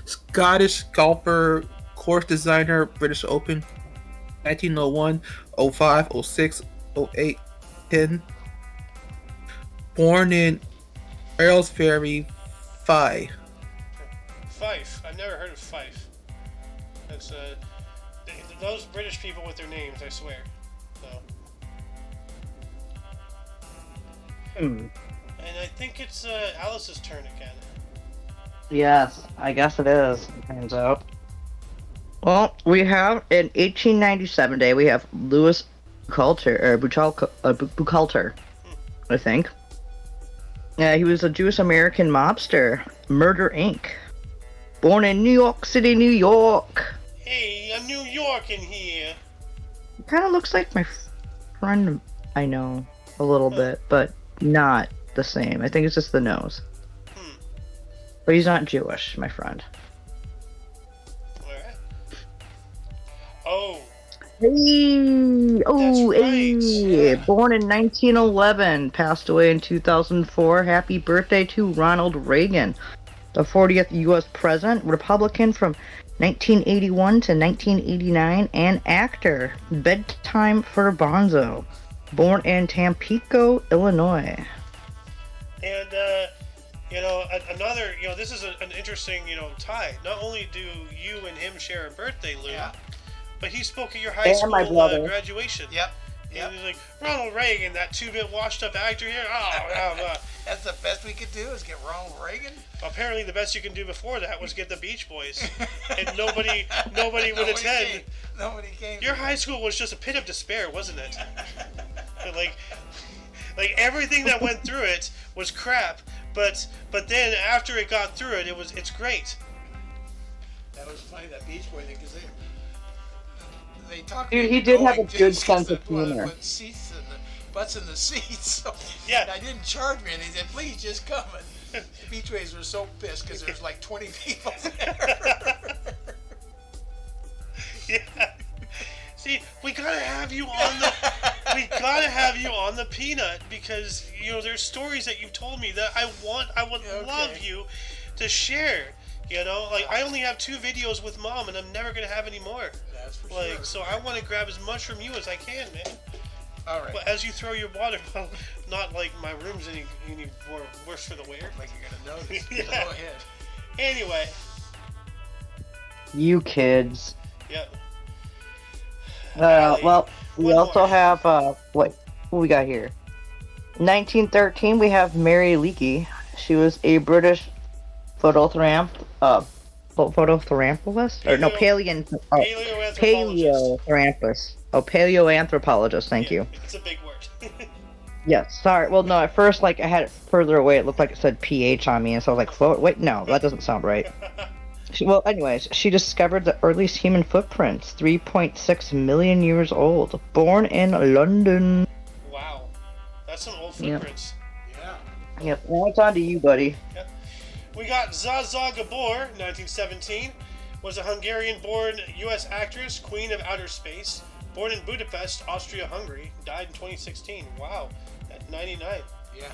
Scottish golfer, course designer, British Open, 1901, 05, 06, 08, 10. Born in Aylesbury, Fife. Fife. I've never heard of Fife. That's, those British people with their names, I swear. So. And I think it's Alice's turn again. Yes, I guess it is. Turns out. Well, we have in 1897 day we have Louis Buchalter, I think. Yeah, he was a Jewish American mobster, Murder Inc. Born in New York City, New York. Hey, I'm New York in here. He kind of looks like my friend I know a little bit, but not the same. I think it's just the nose. But he's not Jewish, my friend. Alright. Oh, Hey! Oh, That's right, hey! yeah. Born in 1911, passed away in 2004. Happy birthday to Ronald Reagan, the 40th U.S. President, Republican from 1981 to 1989, and actor. Bedtime for Bonzo, born in Tampico, Illinois. and another, this is an interesting, tie. Not only do you and him share a birthday, Loon, Yeah. but he spoke at your high And school my brother. graduation. Yep. And Yep. he's like, Ronald Reagan, that two-bit washed-up actor here. Oh, That's the best we could do is get Ronald Reagan. apparently the best you can do before that was get the Beach Boys, and nobody would attend. Came. Nobody came. Your high school was just a pit of despair, wasn't it? like everything that went through it was crap, but then after it got through it, it's great. That was funny, that Beach Boy thing, because they talked. Dude, he did have a good sense of humor. Put seats and the butts in the seats. So, Yeah. and I didn't charge me, and they said, "Please just come." And the Beach Boys were so pissed because there's like 20 people there. Yeah. See, we gotta have you on the Peanut because there's stories that you've told me that I would love you to share. Like I only have 2 videos with Mom, and I'm never gonna have any more. That's for Like, sure. so I want to grab as much from you as I can, man. All right. But as you throw your water bottle, not like my room's any more worse for the wear. Like you're gonna notice. Yeah. Go ahead. Anyway, You kids. yeah. Well, we one also more. have what we got here? 1913. We have Mary Leakey. She was a British phototherampist. Or no, Paleoanthropologist. paleotherampist. Oh, paleoanthropologist. Thank you. It's a big word. Yes. Sorry. Well, no. At first, like I had it further away. It looked like it said PH on me, and so I was like, "Wait, no, that doesn't sound right." Well, anyways, she discovered the earliest human footprints, 3.6 million years old, born in London. Wow, that's some old Yep. footprints. Yeah. Yep. Now it's on to you, buddy. We got Zaza Gabor, 1917, was a Hungarian-born U.S. actress, queen of outer space, born in Budapest, Austria-Hungary, died in 2016. Wow, at 99. Yeah.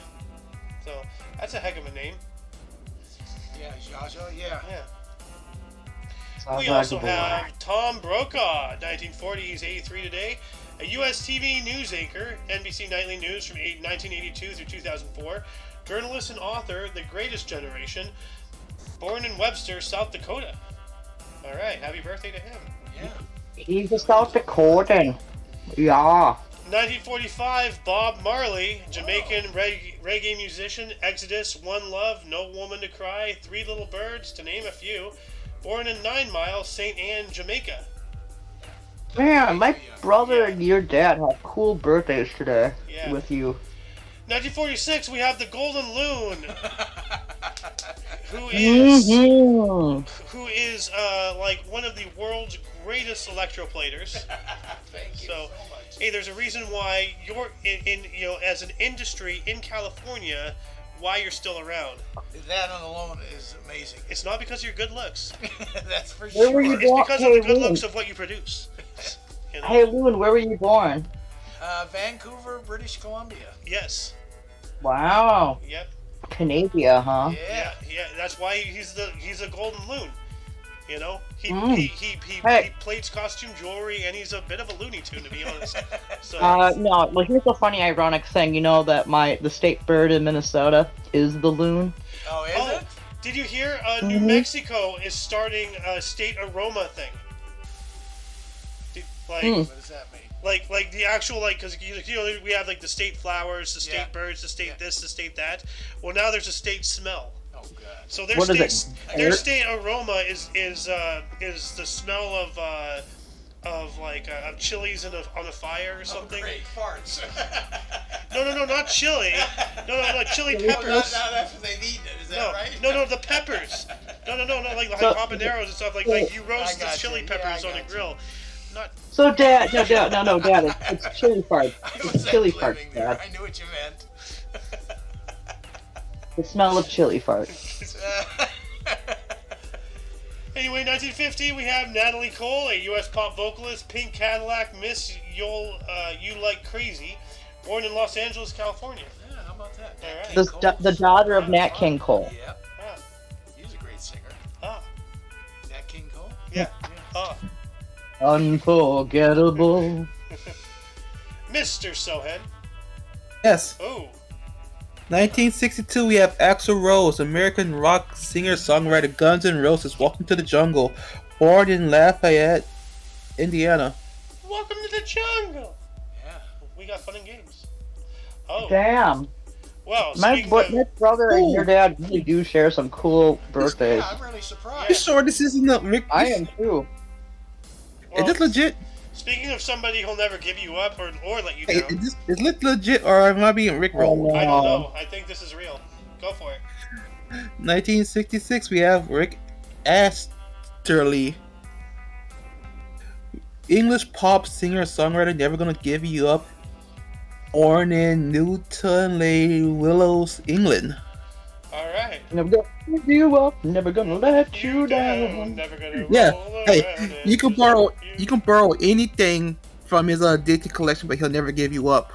So that's a heck of a name. Yeah. Jaja. Yeah. Yeah. We also have Tom Brokaw, 1940, he's 83 today, a U.S. TV news anchor, NBC Nightly News from 1982 through 2004, journalist and author, The Greatest Generation, born in Webster, South Dakota. All right, happy birthday to him. Yeah. He's a South Dakotan. Yeah. 1945, Bob Marley, Jamaican reggae musician, Exodus, One Love, No Woman to Cry, Three Little Birds, to name a few. Born in 9 Mile, St. Anne, Jamaica. Man, my brother and your dad have cool birthdays today Yeah. with you. 1946, we have the Golden Loon, who is like one of the world's greatest electroplaters. Thank you So, so much. hey, there's a reason why you're in as an industry in California, why you're still around. That on alone is amazing. It's not because of your good looks. That's for Where sure. were you It's because of Hey, the good Loon. looks of what you produce. You know? Hey, Loon, where were you born? Vancouver, British Columbia. Yes. Wow. Yep. Canada, huh? Yeah. Yeah. That's why he's a Golden Loon. You know, he Hey. plates costume jewelry, and he's a bit of a Looney Tune, to be honest. So No, like here's a funny, ironic thing. You know that the state bird in Minnesota is the loon. Oh, is Oh, it? did you hear? New Mexico is starting a state aroma thing. Like, Hmm. What does that mean? like the actual because we have like the state flowers, the state Yeah. birds, the state Yeah. this, the state that. Well, now there's a state smell. Oh, God. So their What is it? their state aroma is the smell of chilies on a fire or something. Oh, great farts. No, not chili. No, chili Oh, peppers. not after they've eaten it, is that right? No, the peppers. No, like So- habaneros and stuff. Like you roast the got chili you. peppers Yeah, I on a got you. grill. Not So, Dad, no, Dad, it's chili farts. I It's wasn't chili living farts, there. Dad. I knew what you meant. The smell of chili farts. Anyway, 1950, we have Natalie Cole, a U.S. pop vocalist, Pink Cadillac, Miss You Like Crazy, born in Los Angeles, California. Yeah, how about that? All right. Nat The, King Cole. the daughter of Nat King Cole. Yep. Ah, He's a great singer. ah, Nat King Cole? yeah, ah. Unforgettable. Mr. Sohan. Yes. Oh, 1962, we have Axl Rose, American rock singer, songwriter, Guns N' Roses, Welcome to the Jungle, born in Lafayette, Indiana. welcome to the jungle. Yeah. We got fun and games. Oh, Damn. well, My speaking of, brother and your dad really do share some cool birthdays. Yeah, I'm really surprised. You sure this isn't a Rick? I am too. Is this legit? speaking of somebody who'll never give you up or let you Hey, down, is this legit or am I being Rickrolled? Oh, I don't know. I think this is real. Go for it. 1966, we have Rick literally. English pop singer songwriter Never Gonna Give You Up. Born in Newton Le Willows, England. All right. Never gonna give you up. Never gonna let you down. Never gonna Yeah. roll Hey, around you and can just borrow let you can borrow anything from his Disney collection, but he'll never give you up.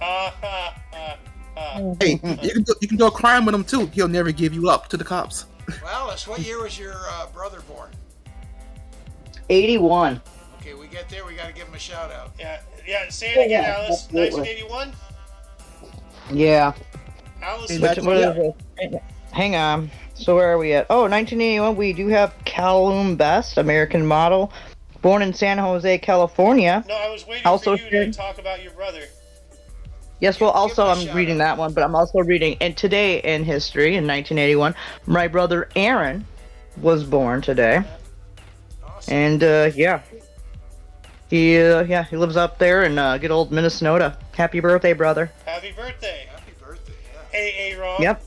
Ha ha ha ha. Hey, you can do a crime with him too. He'll never give you up to the cops. Well, Alice, what year was your brother born? 81. Okay, we get there. We got to give him a shout out. Yeah, yeah. Say it again, Yeah, Alice. absolutely. 1981. Yeah. Alice. Hey, What is it? Hang on. So where are we at? Oh, 1981. We do have Callum Best, American model, born in San Jose, California. No, I was waiting Also for you here- to talk about your brother. Yes, well, Give also him a I'm shout reading out. that one, but I'm also reading. And today in history, in 1981, my brother Aaron was born today, Awesome. and yeah, he lives up there in good old Minnesota. Happy birthday, brother! Happy birthday. Happy birthday. Yeah. Hey, Aaron.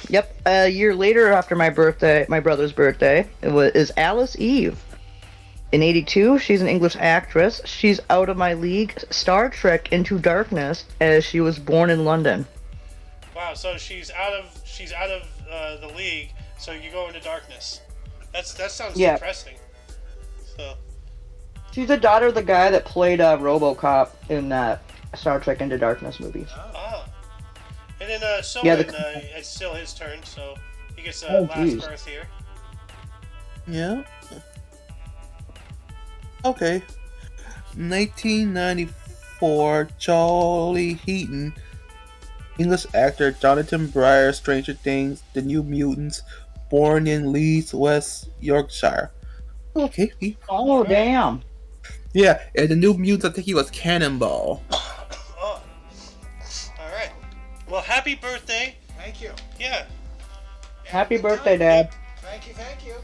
Yep. A year later, after my brother's birthday, is Alice Eve. In 82, she's an English actress. She's out of my league, Star Trek Into Darkness, as she was born in London. Wow. So she's out of the league. So you go into darkness. That sounds Yeah. depressing. So She's the daughter of the guy that played RoboCop in that Star Trek Into Darkness movie. ah. And then Soen, Yeah, the- it's still his turn, so he gets Oh, last geez. birth here. Yeah. Okay. 1994, Charlie Heaton, English actor Jonathan Breyer, Stranger Things, The New Mutants, born in Leeds, West Yorkshire. Okay. Oh, damn. Yeah, and The New Mutants, I think he was Cannonball. Oh. All right. Well, happy birthday. Thank you. Yeah. Happy Good birthday, time. Dad. Thank you. Thank you.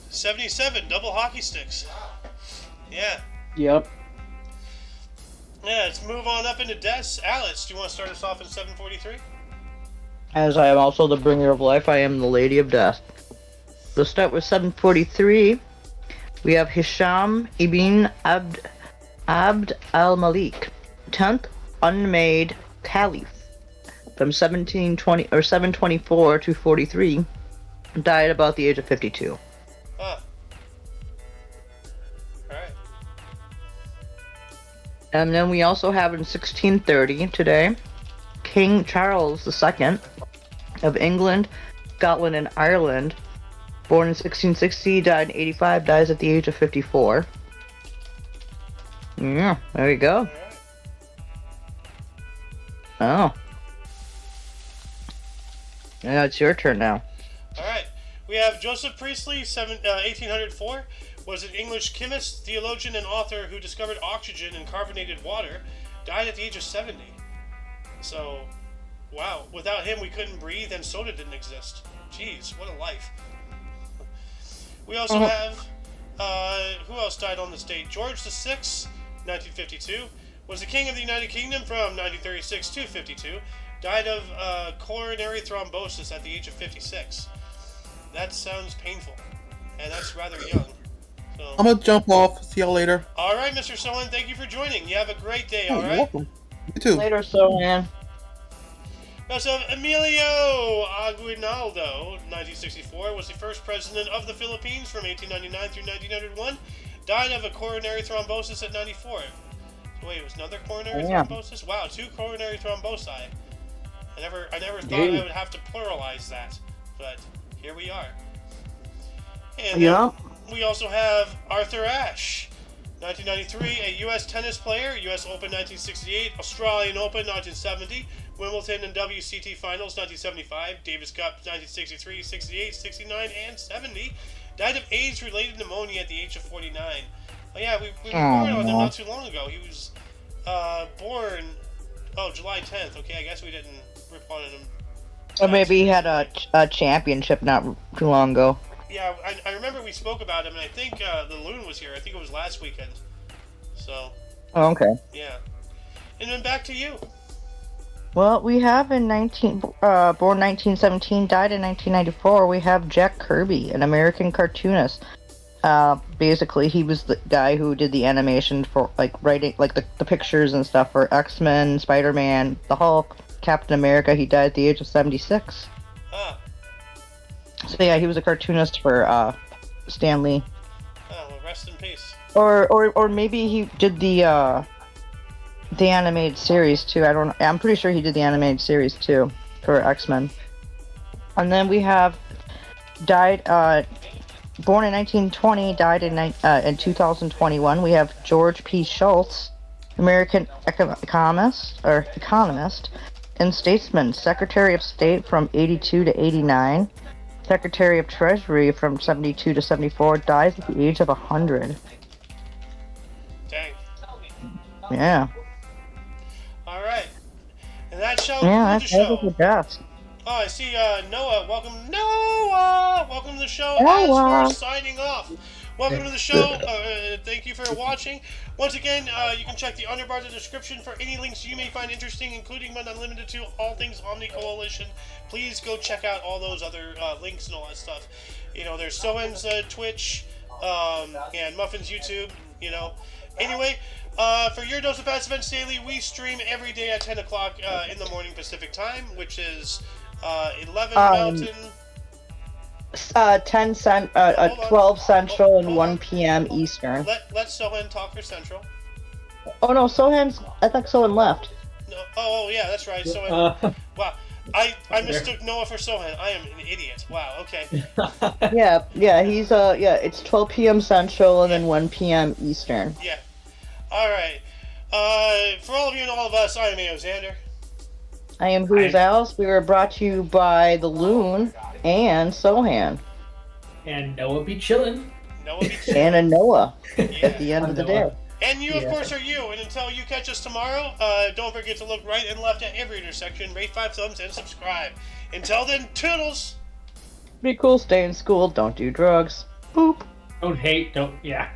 77 double hockey sticks. Wow. Yeah. Yep. Yeah. Let's move on up into deaths. Alex, do you want to start us off in 743? As I am also the bringer of life, I am the Lady of Death. Let's start with 743. We have Hisham ibn Abd al-Malik, 10th unmade caliph, from 724 to 43, died about the age of 52. Ah. All right. And then we also have in 1630 today, King Charles II of England, Scotland, and Ireland, born in 1660, died in 85, dies at the age of 54. Yeah, there you go. All right. Oh. Yeah, it's your turn now. All right. We have Joseph Priestley, 1804, was an English chemist, theologian, and author who discovered oxygen in carbonated water. Died at the age of 70. So, wow. Without him, we couldn't breathe, and soda didn't exist. Jeez, what a life. We also have, who else died on this date? George VI, 1952, was the King of the United Kingdom from 1936 to 52. Died of coronary thrombosis at the age of 56. That sounds painful, and that's rather young. So, I'm gonna jump off. See y'all later. all right, Mr. Soen, thank you for joining. You have a great day, Oh, all you're right? welcome. You too. Later, so man. We also have Emilio Aguinaldo, 1964, was the first president of the Philippines from 1899 through 1901. Died of a coronary thrombosis at 94. So wait, it was another coronary Yeah. thrombosis? Wow, 2 coronary thrombosi. I never thought Dude. I would have to pluralize that, but here we are. And Yeah. we also have Arthur Ashe, 1993, a U.S. tennis player, U.S. Open 1968, Australian Open 1970, Wimbledon and WCT Finals 1975, Davis Cup 1963, 68, 69, and 70. Died of AIDS-related pneumonia at the age of 49. Oh yeah, we reported on him not too long ago. He was born, July 10th. Okay, I guess we didn't report on him. Or maybe he had a championship not too long ago. Yeah, I remember we spoke about him, and I think the Loon was here. I think it was last weekend. So, Oh, okay. yeah. And then back to you. Well, we have born 1917, died in 1994. We have Jack Kirby, an American cartoonist. Basically, he was the guy who did the animation for like writing, like the pictures and stuff for X-Men, Spider-Man, the Hulk, Captain America. He died at the age of 76. Huh. So yeah, he was a cartoonist for Stan Lee. Oh, well, rest in peace. Or maybe he did the animated series too. I don't know. I'm pretty sure he did the animated series too for X-Men. And then we have died born in 1920, died in 2021. We have George P. Schultz, American economist and statesman, Secretary of State from 82 to 89, Secretary of Treasury from 72 to 74, dies at the age of 100. Dang. Yeah. All right. And that shall Yeah, conclude the that's show. the best. Oh, I see Noah. Welcome, Noah! Welcome to the show Noah. as we're signing off. Welcome to the show. Thank you for watching. Once again, you can check the underbar of the description for any links you may find interesting, including but not limited to all things Omni Coalition. Please go check out all those other links and all that stuff. You know, there's Sohen's Twitch and Muffin's YouTube, you know. Anyway, for your Dose of Fast Events Daily, we stream every day at 10 o'clock in the morning Pacific Time, which is 11 Mountain. 12 Central and 1 p.m. Eastern. Let Sohen talk for Central. Oh no, I think Sohan left. No, oh yeah, that's right. Sohen. Wow, I mistook Noah for Sohen. I am an idiot. Wow. Okay. Yeah, it's 12 p.m. Central and then 1 p.m. Eastern. Yeah. All right. For all of you and all of us, I am A.O. Xander. I am Who's Alice. We were brought to you by the Loon and Sohan. And Noah be chillin'. Noah be chillin'. And a Noah Yeah. at the end of the day. And you, of course, are you. And until you catch us tomorrow, don't forget to look right and left at every intersection, rate 5 thumbs, and subscribe. Until then, toodles! Be cool, stay in school, don't do drugs. Boop. Don't hate, don't, yeah.